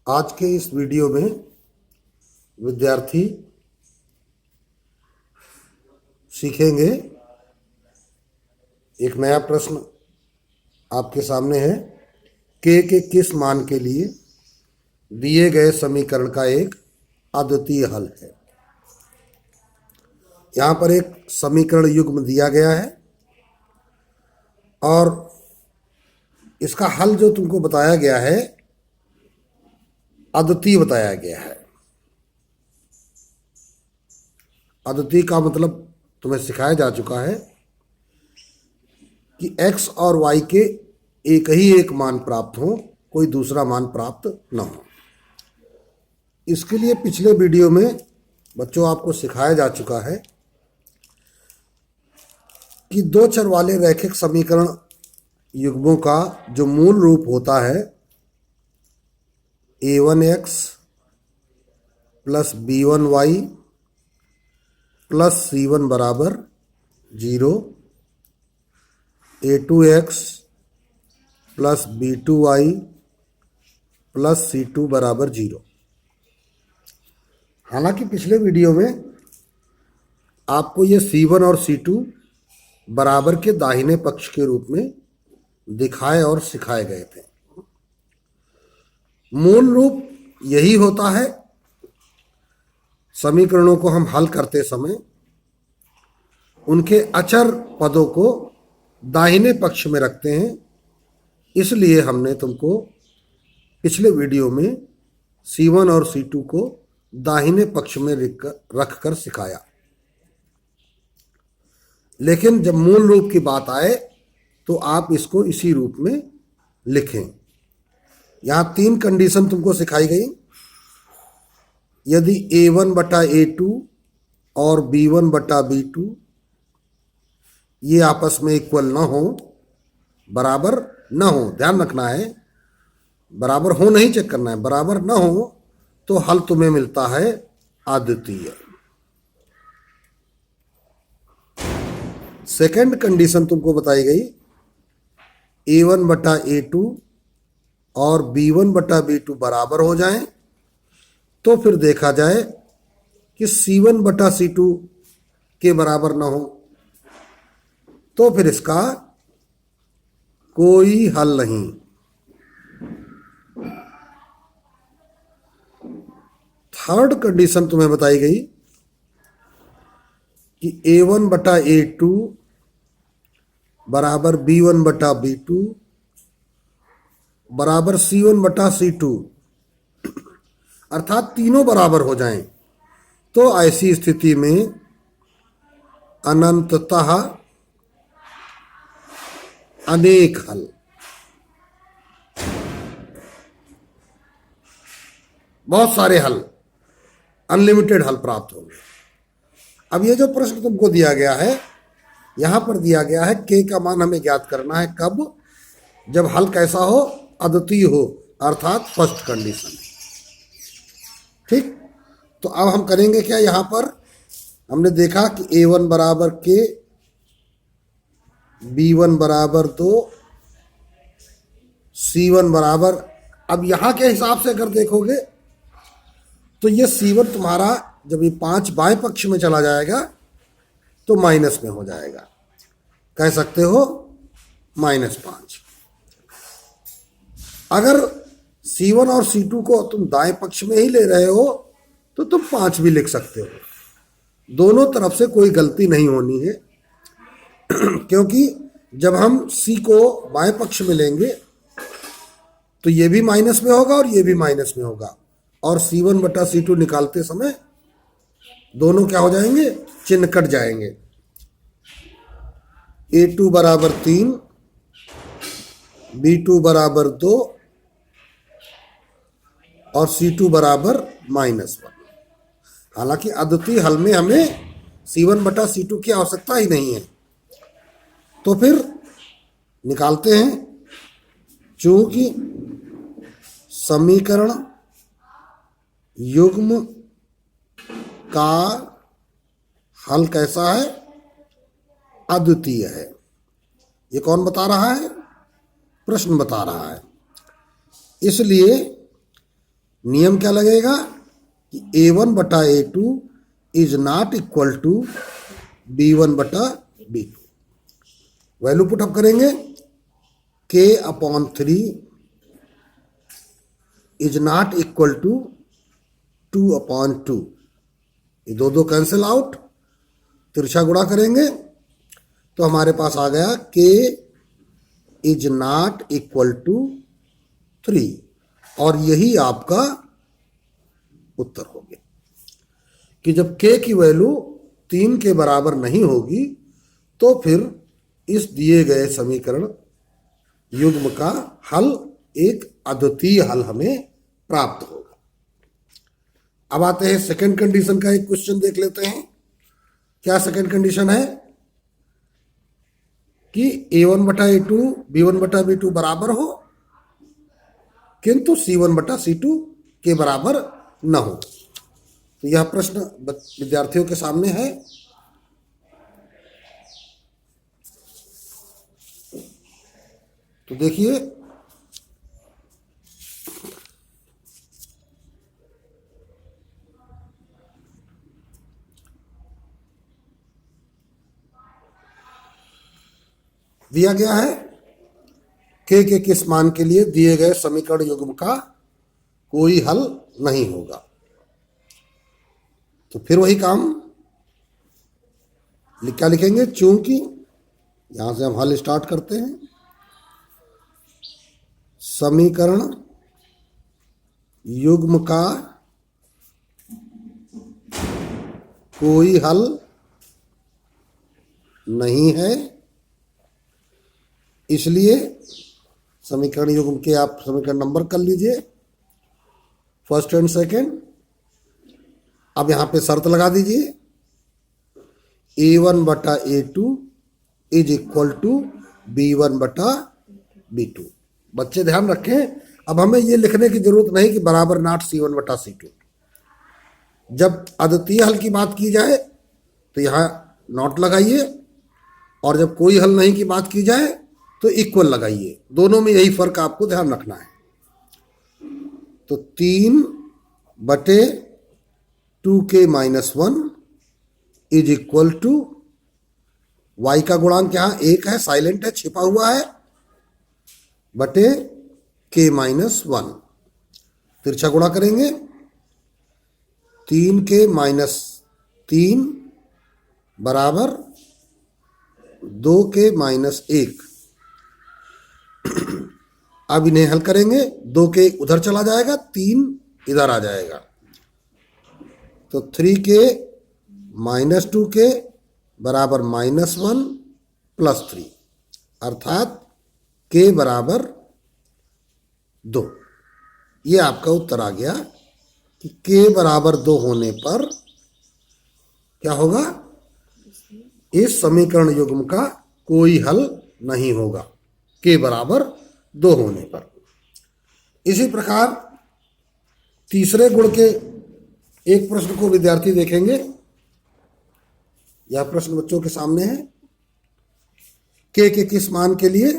आज के इस वीडियो में विद्यार्थी सीखेंगे। एक नया प्रश्न आपके सामने है। के किस मान के लिए दिए गए समीकरण का एक अद्वितीय हल है। यहाँ पर एक समीकरण युग्म दिया गया है और इसका हल जो तुमको बताया गया है अद्वितीय बताया गया है। अद्वितीय का मतलब तुम्हें सिखाया जा चुका है कि x और y के एक ही एक मान प्राप्त हो, कोई दूसरा मान प्राप्त न हो। इसके लिए पिछले वीडियो में बच्चों आपको सिखाया जा चुका है कि दो चर वाले रैखिक समीकरण युग्मों का जो मूल रूप होता है a1x plus b1y plus c1 बराबर 0, a2x plus b2y plus c2 बराबर 0। हालांकि पिछले वीडियो में आपको ये c1 और c2 बराबर के दाहिने पक्ष के रूप में दिखाए और सिखाए गए थे। मूल रूप यही होता है। समीकरणों को हम हल करते समय उनके अचर पदों को दाहिने पक्ष में रखते हैं। इसलिए हमने तुमको पिछले वीडियो में c1 और c2 को दाहिने पक्ष में रख कर सिखाया। लेकिन जब मूल रूप की बात आए तो आप इसको इसी रूप में लिखें। यहां तीन कंडीशन तुमको सिखाई गई। यदि a1 बटा a2 और b1 बटा b2 ये आपस में इक्वल ना हो, बराबर ना हो, ध्यान रखना है, बराबर हो नहीं चेक करना है, बराबर ना हो तो हल तुम्हें मिलता है अद्वितीय। सेकंड कंडीशन तुमको बताई गई, a1 बटा a2 और b1 बटा b2 बराबर हो जाएं तो फिर देखा जाए कि c1 बटा c2 के बराबर ना हो तो फिर इसका कोई हल नहीं। थर्ड कंडीशन तुम्हें बताई गई कि a1 बटा a2 बराबर b1 बटा b2 बराबर c1 बटा c2, अर्थात तीनों बराबर हो जाएं तो ऐसी स्थिति में अनंततः अनेक हल, बहुत सारे हल, अनलिमिटेड हल प्राप्त होंगे। अब ये जो प्रश्न तुमको दिया गया है, यहां पर दिया गया है के का मान हमें ज्ञात करना है कब, जब हल कैसा हो, अद्वितीय हो, अर्थात फर्स्ट कंडीशन। ठीक, तो अब हम करेंगे क्या। यहां पर हमने देखा कि a1 बराबर के, b1 बराबर 2, c1 बराबर, अब यहां के हिसाब से अगर देखोगे तो ये c1 तुम्हारा जब ये 5 बाएं पक्ष में चला जाएगा तो माइनस में हो जाएगा, कह सकते हो -5। अगर c1 और c2 को तुम दाएं पक्ष में ही ले रहे हो तो तुम 5 भी लिख सकते हो। दोनों तरफ से कोई गलती नहीं होनी है क्योंकि जब हम c को बाएं पक्ष में लेंगे तो ये भी माइनस में होगा और ये भी माइनस में होगा, और c1 बटा c2 निकालते समय दोनों क्या हो जाएंगे, चिन्ह कट जाएंगे। a2 बराबर 3, b2 बराबर 2 और c2 बराबर -1। हालांकि अद्वितीय हल में हमें c1 बटा c2 की आवश्यकता ही नहीं है, तो फिर निकालते हैं। चूंकि समीकरण युग्म का हल कैसा है, अद्वितीय है। ये कौन बता रहा है, प्रश्न बता रहा है। इसलिए नियम क्या लगेगा कि A1/A2 is not equal to B1/B2। Value put up करेंगे, K/3 is not equal to 2/2। ये दो दो कैंसिल आउट, तिरछा गुणा करेंगे तो हमारे पास आ गया K is not equal to 3, और यही आपका उत्तर हो गया कि जब K की वैल्यू 3 के बराबर नहीं होगी तो फिर इस दिए गए समीकरण युग्म का हल एक अद्वितीय हल हमें प्राप्त होगा। अब आते हैं सेकंड कंडीशन का एक क्वेश्चन देख लेते हैं। क्या सेकंड कंडीशन है कि A1/A2 B1/B2 बराबर हो किंतु C1/C2 के बराबर न हो। तो यह प्रश्न विद्यार्थियों के सामने है। तो देखिए, दिया गया है K के किस मान के लिए दिए गए समीकरण युग्म का कोई हल नहीं होगा। तो फिर वही काम क्या लिखेंगे, चूंकि यहां से हम हल स्टार्ट करते हैं। समीकरण युग्म का कोई हल नहीं है, इसलिए समीकरण युग्म के आप समीकरण नंबर कर लीजिए, फर्स्ट एंड सेकंड। अब यहां पे शर्त लगा दीजिए, A1/A2 is equal to B1/B2। बच्चे ध्यान रखें, अब हमें ये लिखने की जरूरत नहीं कि बराबर नॉट C1/C2। जब अद्वितीय हल की बात की जाए तो यहां नॉट लगाइए, और जब कोई हल नहीं की बात की जाए तो इक्वल लगाइए। दोनों में यही फर्क आपको ध्यान रखना है। तो 3/2K-1 is equal to, y का गुणांक यहां 1 है, साइलेंट है, छिपा हुआ है, बटे K-1। तिरछा गुणा करेंगे, 3K-3 बराबर 2K-1। अब इन्हें हल करेंगे, 2K उधर चला जाएगा, 3 इधर आ जाएगा। तो 3K-2K बराबर -1 + 3, अर्थात K बराबर 2। ये आपका उत्तर आ गया कि K बराबर 2 होने पर क्या होगा, इस समीकरण युग्म का कोई हल नहीं होगा K बराबर 2 होने पर। इसी प्रकार तीसरे गुण के एक प्रश्न को विद्यार्थी देखेंगे। यह प्रश्न बच्चों के सामने है। K के किस मान के लिए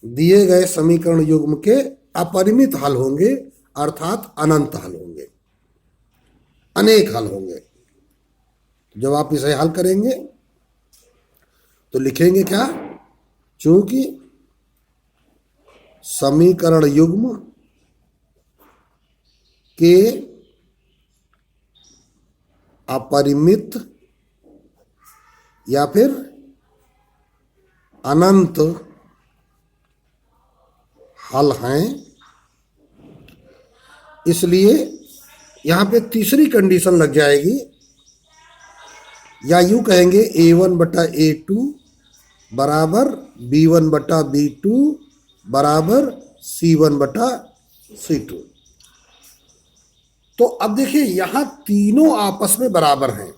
दिए गए समीकरण युग्म के अपरिमित हल होंगे, अर्थात अनंत हल होंगे, अनेक हल होंगे। जब आप इसे हल करेंगे तो लिखेंगे क्या, चूंकि समीकरण युग्म के अपरिमित या फिर अनंत हल हैं, इसलिए यहां पे तीसरी कंडीशन लग जाएगी, या यूं कहेंगे A1/A2 बराबर B1/B2 बराबर C1/C2। तो अब देखिए, यहां तीनों आपस में बराबर हैं।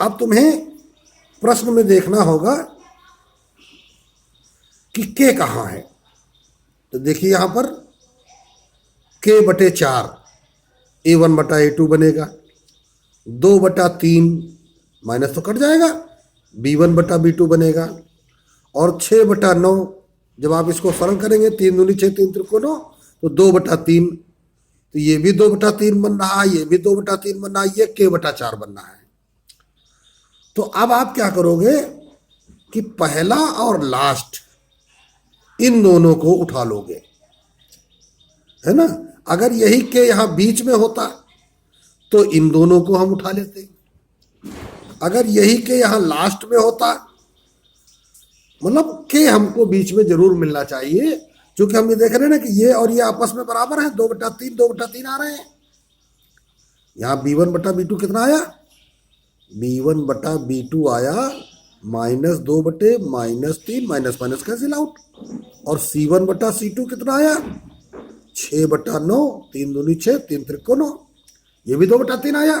अब तुम्हें प्रश्न में देखना होगा कि K कहां है। तो देखिए, यहां पर K/4 A1/A2 बनेगा, 2/3 माइनस तो कट जाएगा, B1/B2 बनेगा, और 6/9 जब आप इसको सरल करेंगे, 3 दूनी 6, 3 त्रिको 9, तो 2/3 तो ये भी 2/3 बन रहा है, ये भी 2/3 बन रहा है, ये k/4 बनना है। तो अब आप क्या करोगे कि पहला और लास्ट इन दोनों को उठा लोगे, है ना। अगर यही के यहां बीच में होता तो इन दोनों को हम उठा लेते। अगर यही के यहां लास्ट में होता, मतलब के हमको बीच में जरूर मिलना चाहिए, क्योंकि हम ये देख रहे हैं ना कि ये और ये आपस में बराबर है, 2/3 आ रहे हैं। यहां b1/b2 कितना आया, b1/b2 आया -2/-3, माइनस माइनस कैंसिल आउट। और c1/c2 कितना आया 6/9, 3 दूनी 6, 3 त्रिको 9, ये भी 2/3 आया।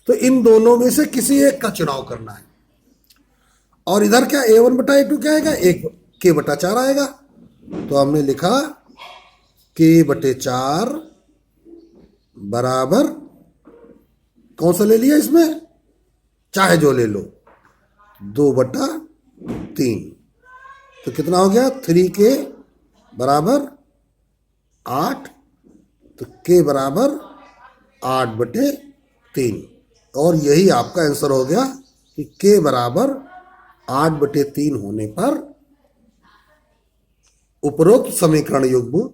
तो इन दोनों में से किसी एक का चुनाव करना है। और इधर क्या a1/a2 क्या आएगा, एक k/4 आएगा। तो हमने लिखा k/4 बराबर कौन सा ले लिया इसमें, चाहे जो ले लो, 2/3। तो कितना हो गया 3k बराबर 8, तो k बराबर 8/3। और यही आपका आंसर हो गया कि k बराबर 8/3 होने पर उपरोक्त समीकरण युग्म,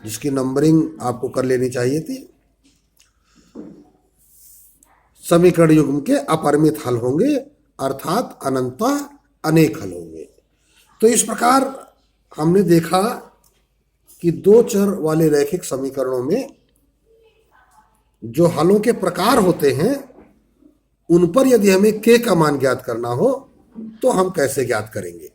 जिसकी नंबरिंग आपको कर लेनी चाहिए थी, समीकरण युग्म के अपरिमित हल होंगे, अर्थात अनंतः अनेक हल होंगे। तो इस प्रकार हमने देखा कि दो चर वाले रैखिक समीकरणों में जो हलों के प्रकार होते हैं, उन पर यदि हमें k का मान ज्ञात करना हो तो हम कैसे ज्ञात करेंगे।